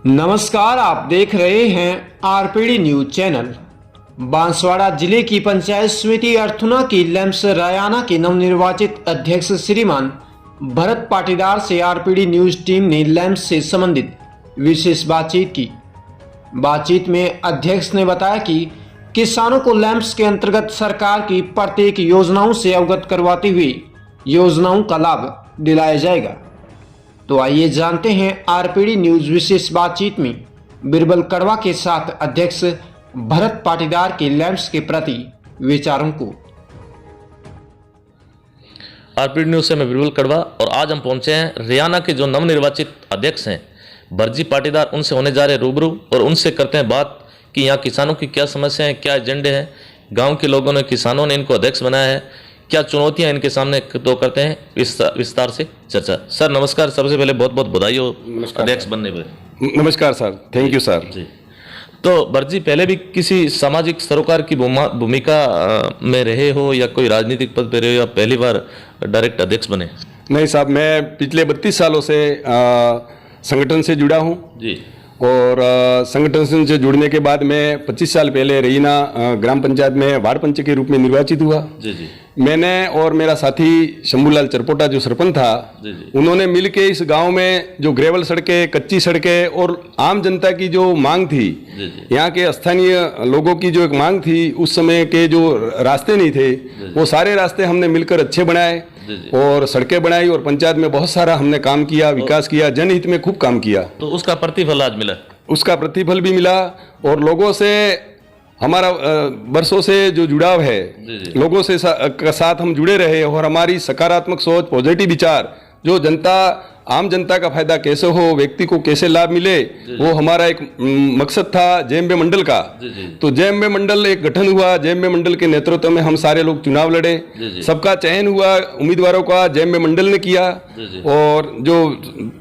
नमस्कार, आप देख रहे हैं आरपीडी न्यूज चैनल। बांसवाड़ा जिले की पंचायत समिति अर्थुना की लैम्स रायाना के नवनिर्वाचित अध्यक्ष श्रीमान भरत पाटीदार से आरपीडी न्यूज टीम ने लैम्स से संबंधित विशेष बातचीत की। बातचीत में अध्यक्ष ने बताया कि किसानों को लैम्स के अंतर्गत सरकार की प्रत्येक योजनाओं से अवगत करवाते हुए योजनाओं का लाभ दिलाया जाएगा। तो आइए जानते हैं आरपीडी न्यूज विशेष बातचीत में बिरबल कड़वा के साथ अध्यक्ष भरत पाटीदार के लैम्स के प्रति विचारों को। आरपीडी न्यूज से मैं बिरबल कड़वा और आज हम पहुंचे हैं रियाना के जो नवनिर्वाचित अध्यक्ष हैं भरजी पाटीदार, उनसे होने जा रहे रूबरू और उनसे करते हैं बात कि यहाँ किसानों की क्या समस्या है, क्या एजेंडे हैं, गाँव के लोगों ने, किसानों ने इनको अध्यक्ष बनाया है, क्या चुनौतियां इनके सामने, तो करते हैं विस्तार से चर्चा। सर नमस्कार, सबसे पहले बहुत बहुत बधाई हो अध्यक्ष बनने पर। नमस्कार सर, थैंक यू सर जी। तो भरजी, पहले भी किसी सामाजिक सरोकार की भूमिका में रहे हो या कोई राजनीतिक पद पे रहे हो या पहली बार डायरेक्ट अध्यक्ष बने? नहीं साहब, मैं पिछले 32 सालों से संगठन से जुड़ा हूँ जी। और संगठन से जुड़ने के बाद मैं 25 साल पहले रईना ग्राम पंचायत में वार्ड पंच के रूप में निर्वाचित हुआ। जी जी। मैंने और मेरा साथी शंभूलाल चरपोटा जो सरपंच था, उन्होंने मिलके इस गांव में जो ग्रेवल सड़कें, कच्ची सड़कें और आम जनता की जो मांग थी, यहाँ के स्थानीय लोगों की जो एक मांग थी, उस समय के जो रास्ते नहीं थे, वो सारे रास्ते हमने मिलकर अच्छे बनाए और सड़कें बनाई और पंचायत में बहुत सारा हमने काम किया, विकास किया, जनहित में खूब काम किया। तो उसका प्रतिफल आज मिला? उसका प्रतिफल भी मिला और लोगों से हमारा वर्षों से जो जुड़ाव है, लोगों से साथ हम जुड़े रहे और हमारी सकारात्मक सोच, पॉजिटिव विचार, जो जनता, आम जनता का फायदा कैसे हो, व्यक्ति को कैसे लाभ मिले, वो हमारा एक मकसद था जेएमबी मंडल का। तो जेएमबी मंडल एक गठन हुआ, जेएमबी मंडल के नेतृत्व में हम सारे लोग चुनाव लड़े, सबका चयन हुआ, उम्मीदवारों का जेएमबी मंडल ने किया और जो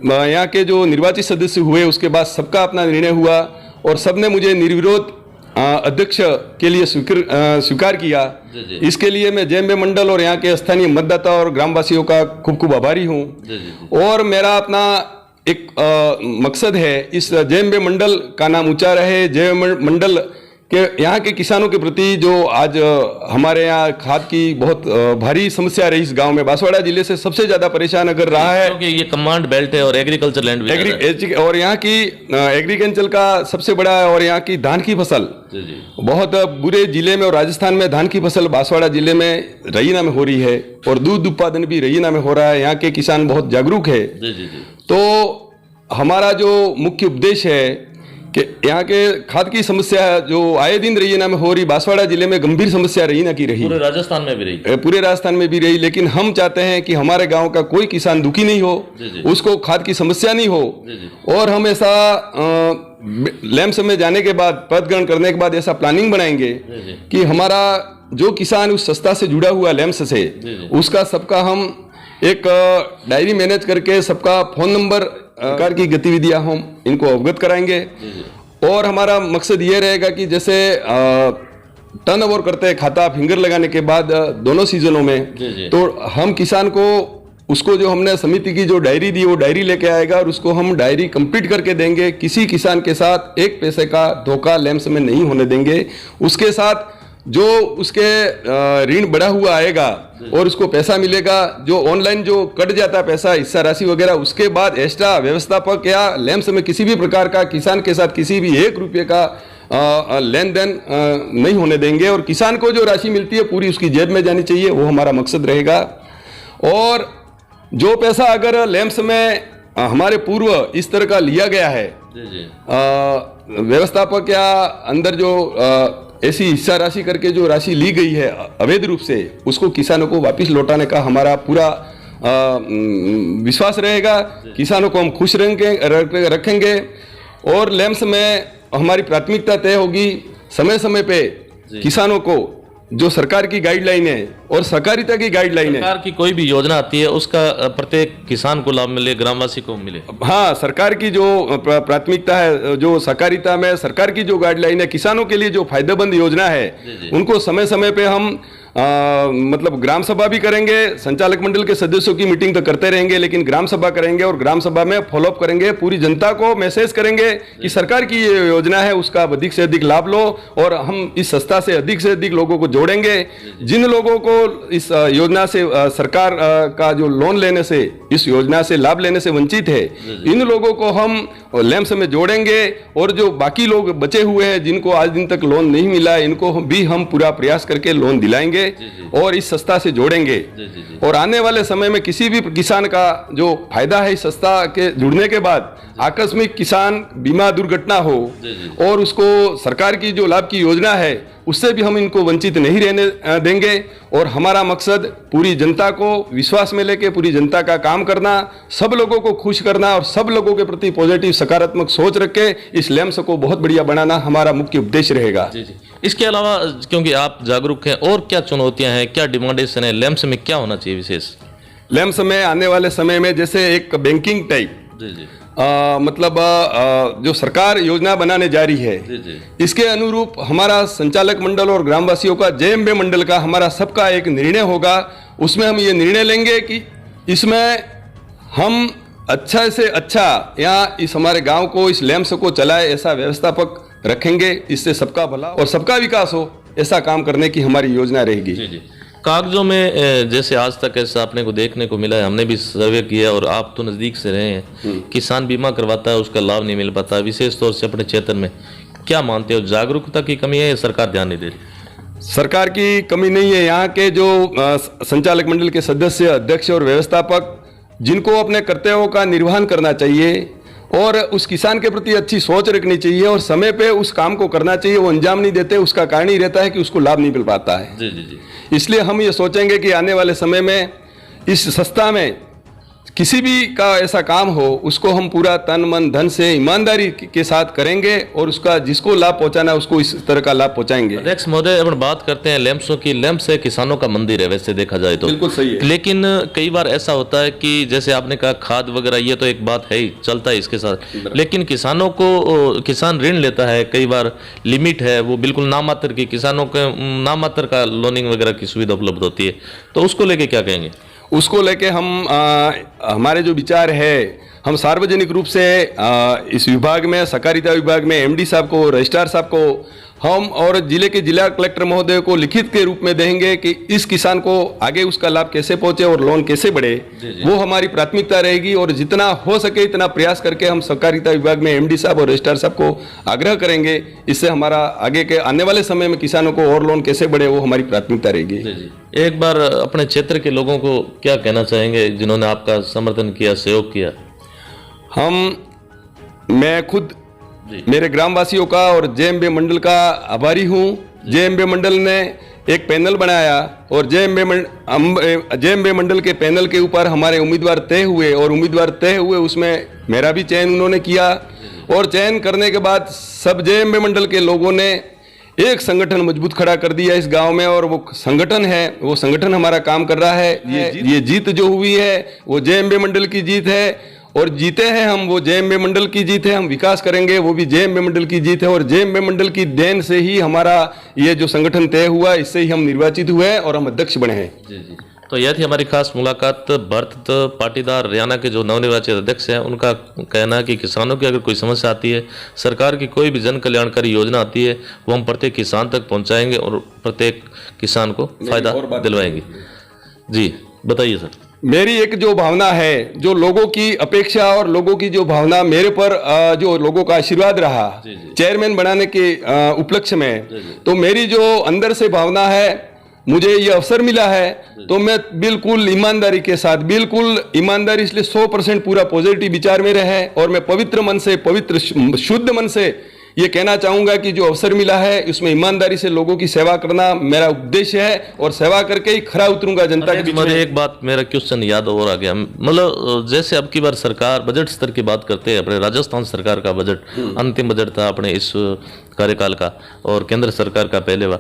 यहाँ के जो निर्वाचित सदस्य हुए उसके बाद सबका अपना निर्णय हुआ और सबने मुझे निर्विरोध अध्यक्ष के लिए स्वीकार किया। इसके लिए मैं जेएमबी मंडल और यहाँ के स्थानीय मतदाता और ग्रामवासियों का खूब खूब आभारी हूँ। और मेरा अपना एक मकसद है, इस जेएमबी मंडल का नाम ऊंचा रहे, जेएमबी मंडल के यहाँ के किसानों के प्रति जो आज हमारे यहाँ खाद की बहुत भारी समस्या रही इस गांव में, बांसवाड़ा जिले से सबसे ज्यादा परेशान अगर रहा है, क्योंकि ये कमांड बेल्ट है और एग्रीकल्चर लैंड भी और यहाँ की एग्रीकल्चर का सबसे बड़ा है और यहाँ की धान की फसल बहुत बुरे जिले में और राजस्थान में धान की फसल बांसवाड़ा जिले में रईना में हो रही है और दूध उत्पादन भी रईना में हो रहा है। यहाँ के किसान बहुत जागरूक है। तो हमारा जो मुख्य उद्देश्य है कि यहाँ के खाद की समस्या जो आए दिन रईना में हो रही, बांसवाड़ा जिले में गंभीर समस्या रईना की रही, पूरे राजस्थान में भी रही, पूरे राजस्थान में भी रही, लेकिन हम चाहते हैं कि हमारे गांव का कोई किसान दुखी नहीं हो, उसको खाद की समस्या नहीं हो। और हम ऐसा लैम्स में जाने के बाद, पद ग्रहण करने के बाद ऐसा प्लानिंग बनाएंगे कि हमारा जो किसान उस संस्था से जुड़ा हुआ लैम्स से, उसका सबका हम एक डायरी मैनेज करके सबका फोन नंबर, सरकार की गतिविधियां हम इनको अवगत कराएंगे। और हमारा मकसद ये रहेगा कि जैसे टर्न ओवर करते हैं खाता फिंगर लगाने के बाद दोनों सीजनों में, तो हम किसान को उसको जो हमने समिति की जो डायरी दी वो डायरी लेके आएगा और उसको हम डायरी कंप्लीट करके देंगे। किसी किसान के साथ एक पैसे का धोखा लैम्स में नहीं होने देंगे। उसके साथ जो उसके ऋण बढ़ा हुआ आएगा और उसको पैसा मिलेगा, जो ऑनलाइन जो कट जाता है पैसा, हिस्सा राशि वगैरह, उसके बाद एक्स्ट्रा व्यवस्थापक या लैम्स में किसी भी प्रकार का किसान के साथ किसी भी 1 रुपये का लेन देन नहीं होने देंगे और किसान को जो राशि मिलती है पूरी उसकी जेब में जानी चाहिए, वो हमारा मकसद रहेगा। और जो पैसा अगर लैम्स में हमारे पूर्व इस तरह का लिया गया है, व्यवस्थापक या अंदर जो ऐसी हिस्सा राशि करके जो राशि ली गई है अवैध रूप से, उसको किसानों को वापस लौटाने का हमारा पूरा विश्वास रहेगा। किसानों को हम खुश रखेंगे और लैम्स में हमारी प्राथमिकता तय होगी। समय समय पे किसानों को जो सरकार की गाइडलाइन है और सहकारिता की गाइडलाइन है, सरकार की कोई भी योजना आती है उसका प्रत्येक किसान को लाभ मिले, ग्रामवासी को मिले। हाँ, सरकार की जो प्राथमिकता है, जो सहकारिता में सरकार की जो गाइडलाइन है, किसानों के लिए जो फायदेमंद योजना है, उनको समय समय पे हम मतलब ग्राम सभा भी करेंगे, संचालक मंडल के सदस्यों की मीटिंग तो करते रहेंगे, लेकिन ग्राम सभा करेंगे और ग्राम सभा में फॉलोअप करेंगे, पूरी जनता को मैसेज करेंगे कि सरकार की ये योजना है, उसका अधिक से अधिक लाभ लो और हम इस संस्था से अधिक लोगों को जोड़ेंगे। जिन लोगों को इस योजना से सरकार का जो लोन लेने से, इस योजना से लाभ लेने से वंचित है, इन लोगों को हम लैंप्स में जोड़ेंगे और जो बाकी लोग बचे हुए हैं जिनको आज दिन तक लोन नहीं मिला, इनको भी हम पूरा प्रयास करके लोन दिलाएंगे और इस संस्था से जोड़ेंगे। और आने वाले समय में किसी भी किसान का जो फायदा है इस संस्था के जुड़ने के बाद, आकस्मिक किसान बीमा दुर्घटना हो और उसको सरकार की जो लाभ की योजना है उससे भी हम इनको वंचित नहीं रहने देंगे। और हमारा मकसद पूरी जनता को विश्वास में लेके पूरी जनता का काम करना, सब लोगों को खुश करना और सब लोगों के प्रति पॉजिटिव सकारात्मक सोच रख के इस लैंप्स को बहुत बढ़िया बनाना हमारा मुख्य उद्देश्य रहेगा। इसके अलावा क्योंकि आप जागरूक हैं, और क्या चुनौतियां हैं, क्या डिमांडेशन है, लैंप्स में क्या होना चाहिए विशेष? लैंप्स में आने वाले समय में जैसे एक बैंकिंग टाइप मतलब जो सरकार योजना बनाने जा रही है, इसके अनुरूप हमारा संचालक मंडल और ग्रामवासियों का जेएमबी मंडल का हमारा सबका एक निर्णय होगा। उसमें हम ये निर्णय लेंगे कि इसमें हम अच्छा से अच्छा यहाँ इस हमारे गांव को, इस लैंप्स को चलाए ऐसा व्यवस्थापक रखेंगे, इससे सबका भला और सबका विकास हो, ऐसा काम करने की हमारी योजना रहेगी। कागजों में जैसे आज तक ऐसा अपने को देखने को मिला है, हमने भी सर्वे किया और आप तो नज़दीक से रहे हैं, किसान बीमा करवाता है उसका लाभ नहीं मिल पाता, विशेष तौर से अपने क्षेत्र में। क्या मानते हो, जागरूकता की कमी है या सरकार ध्यान नहीं दे रही? सरकार की कमी नहीं है। यहाँ के जो संचालक मंडल के सदस्य, अध्यक्ष और व्यवस्थापक, जिनको अपने कर्तव्यों का निर्वहन करना चाहिए और उस किसान के प्रति अच्छी सोच रखनी चाहिए और समय पे उस काम को करना चाहिए, वो अंजाम नहीं देते, उसका कारण ही रहता है कि उसको लाभ नहीं मिल पाता है। इसलिए हम ये सोचेंगे कि आने वाले समय में इस संस्था में किसी भी का ऐसा काम हो, उसको हम पूरा तन मन धन से ईमानदारी के साथ करेंगे और उसका जिसको लाभ पहुंचाना है उसको इस तरह का लाभ पहुंचाएंगे। अध्यक्ष महोदय, अपन बात करते हैं लैंप्सों की। लैंप्स है किसानों का मंदिर है वैसे देखा जाए तो, बिल्कुल सही है। लेकिन कई बार ऐसा होता है कि जैसे आपने कहा खाद वगैरह, ये तो एक बात है ही, चलता है इसके साथ, लेकिन किसानों को, किसान ऋण लेता है, कई बार लिमिट है, वो बिल्कुल नामात्र की, किसानों के नामात्र का लोनिंग वगैरह की सुविधा उपलब्ध होती है, तो उसको लेके क्या कहेंगे? उसको लेके हम हमारे जो विचार है, हम सार्वजनिक रूप से इस विभाग में, सहकारिता विभाग में एमडी साहब को, रजिस्ट्रार साहब को हम और जिले के जिला कलेक्टर महोदय को लिखित के रूप में देंगे कि इस किसान को आगे उसका लाभ कैसे पहुंचे और लोन कैसे बढ़े, वो हमारी प्राथमिकता रहेगी। और जितना हो सके इतना प्रयास करके हम सहकारिता विभाग में एमडी साहब और रजिस्ट्रार साहब को आग्रह करेंगे। इससे हमारा आगे के आने वाले समय में किसानों को और लोन कैसे बढ़े, वो हमारी प्राथमिकता रहेगी। एक बार अपने क्षेत्र के लोगों को क्या कहना चाहेंगे जिन्होंने आपका समर्थन किया, सहयोग किया? मैं खुद मेरे ग्रामवासियों का और जेएमबी मंडल का आभारी हूँ। जेएमबी मंडल ने एक पैनल बनाया और जेएमबी मंडल के पैनल के ऊपर हमारे उम्मीदवार तय हुए और उम्मीदवार तय हुए उसमें मेरा भी चयन उन्होंने किया। और चयन करने के बाद सब जेएमबी मंडल के लोगों ने एक संगठन मजबूत खड़ा कर दिया इस गांव में, और वो संगठन है, वो संगठन हमारा काम कर रहा है। ये जीत जो हुई है वो जेएमबी मंडल की जीत है और जीते हैं हम, वो जेएमबी मंडल की जीत है। हम विकास करेंगे, वो भी जेएमबी मंडल की जीत है। और जेएमबी मंडल की देन से ही हमारा ये जो संगठन तय हुआ, इससे ही हम निर्वाचित हुए और हम अध्यक्ष बने हैं। जी। तो यह थी हमारी खास मुलाकात भरत पाटीदार, हरियाणा के जो नवनिर्वाचित अध्यक्ष हैं। उनका कहना है कि किसानों की अगर कोई समस्या आती है, सरकार की कोई भी जन कल्याणकारी योजना आती है, वो हम प्रत्येक किसान तक पहुंचाएंगे और प्रत्येक किसान को फायदा दिलवाएंगे। जी बताइए सर। मेरी एक जो भावना है, जो लोगों की अपेक्षा और लोगों की जो भावना मेरे पर जो लोगों का आशीर्वाद रहा चेयरमैन बनाने के उपलक्ष्य में, तो मेरी जो अंदर से भावना है, मुझे ये अवसर मिला है तो मैं बिल्कुल ईमानदारी के साथ, बिल्कुल ईमानदारी इसलिए 100% पूरा पॉजिटिव विचार मेरे है और मैं पवित्र मन से, पवित्र शुद्ध मन से ये कहना चाहूंगा कि जो अवसर मिला है उसमें ईमानदारी से लोगों की सेवा करना मेरा उद्देश्य है और सेवा करके ही खरा उतरूंगा जनता के बीच में। एक बात मेरा क्वेश्चन याद और आ गया, मतलब जैसे अब की बार सरकार बजट स्तर की बात करते हैं, अपने राजस्थान सरकार का बजट अंतिम बजट था अपने इस कार्यकाल का और केंद्र सरकार का पहले बार,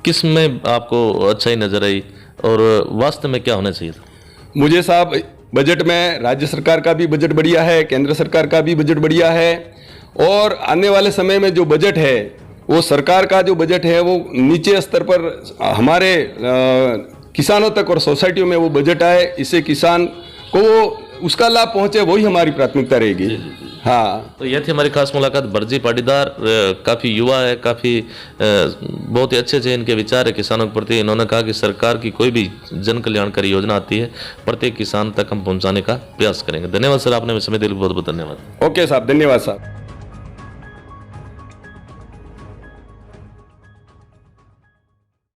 किस में आपको अच्छाई नजर आई और वास्तव में क्या होना चाहिए था? मुझे साहब बजट में राज्य सरकार का भी बजट बढ़िया है, केंद्र सरकार का भी बजट बढ़िया है और आने वाले समय में जो बजट है वो सरकार का जो बजट है वो नीचे स्तर पर हमारे किसानों तक और सोसाइटियों में वो बजट आए, इससे किसान को उसका लाभ पहुंचे, वही हमारी प्राथमिकता रहेगी। हाँ, तो यह थी हमारी खास मुलाकात। बरजी पाटीदार काफ़ी युवा है, काफ़ी बहुत ही अच्छे इनके विचार है किसानों के प्रति। इन्होंने कहा कि सरकार की कोई भी जन कल्याणकारी योजना आती है प्रत्येक किसान तक हम पहुंचाने का प्रयास करेंगे। धन्यवाद सर, आपने समय दिए, बहुत बहुत धन्यवाद। ओके साहब, धन्यवाद साहब।